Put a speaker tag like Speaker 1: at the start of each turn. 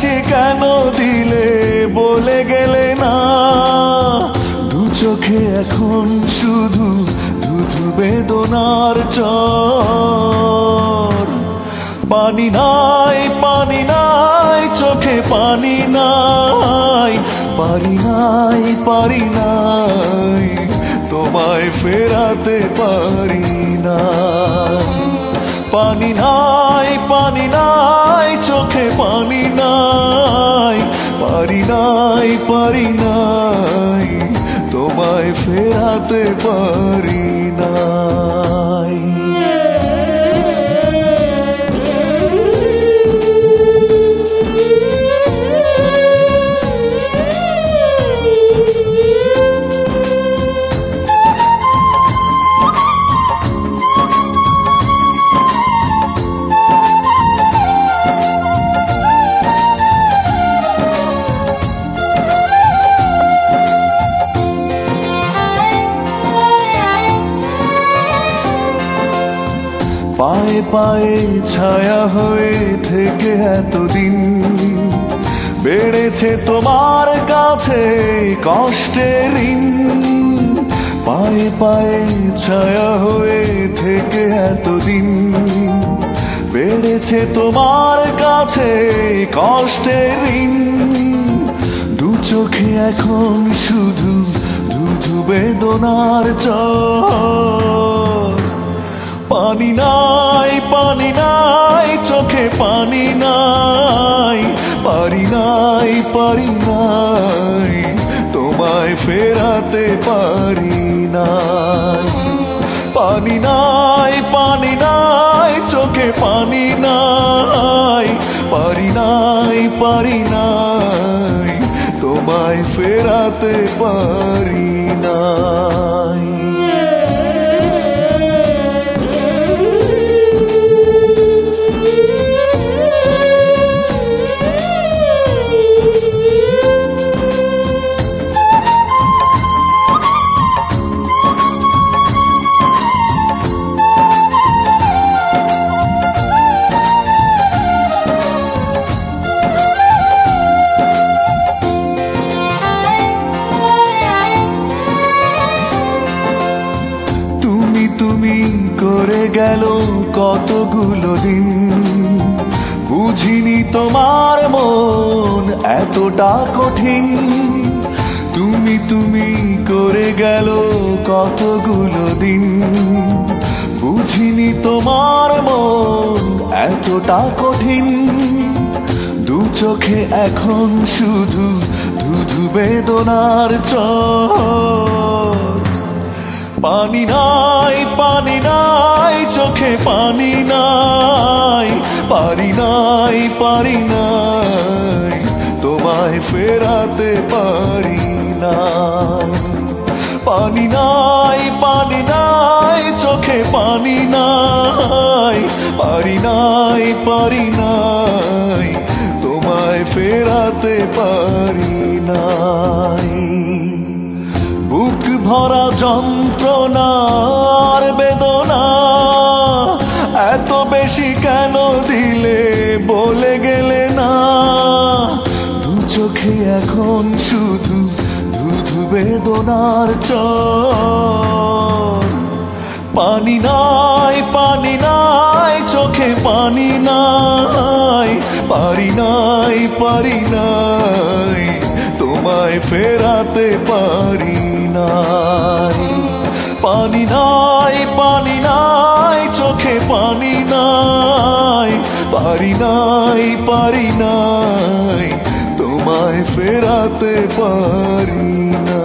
Speaker 1: বেশি কেন দিলে বলে গেলে না, দু চোখে এখন শুধু ধুধু বেদনার চর। পানি নাই পানি নাই চোখে পানি নাই, পারি নাই পারি নাই তোমায় ফেরাতে পারি না। পানি নাই পানি নাই চোখে পানি নাই, পারি নাই পারি নাই তোমায় ফেরাতে পারি নাই। পায়ে পায়ে ছায়া হয়ে থেকে এতদিন বেড়েছে তোমার কাছে কষ্টের ঋণ। পায়ে পায়ে ছায়া হয়ে থেকে এতদিন বেড়েছে তোমার কাছে কষ্টের ঋণ। দু চোখে এখন শুধু ধুধু বেদনার চর। পানি নাই পানি নাই চোখে পানি নাই, পারি নাই পারি নাই তোমায় ফেরাতে পারি নাই। পানি নাই পানি নাই চোখে পানি নাই, পারি নাই পারি নাই তোমায় ফেরাতে পারি নাই। তুমি করে গেল কতগুলো দিন, বুঝিনি তোমার মন এতটা কঠিন। তুমি করে গেল কতগুলো দিন, বুঝিনি তোমার মন এতটা কঠিন। দু চোখে এখন শুধু ধুধু বেদনার চর। পানি নাই পানি নাই চোখে পানি নাই, পারি নাই পারি নাই তোমায় ফেরাতে পারি নাই। পানি নাই পানি নাই চোখে পানি নাই, পারি নাই পারি নাই তোমায় ফেরাতে পারি নাই। বুক ভরা যন্ত্রণার বেদনা এত বেশি কেন দিলে বলে গেলে না, দু চোখে এখন শুধু ধুধু বেদনার চর। পানি নাই পানি নাই চোখে পানি নাই, পারি নাই পারি নাই তোমায় ফেরাতে পারি নাই। পানি নাই পানি নাই চোখে পানি নাই, পারি নাই পারি নাই তোমায় ফেরাতে পারি না।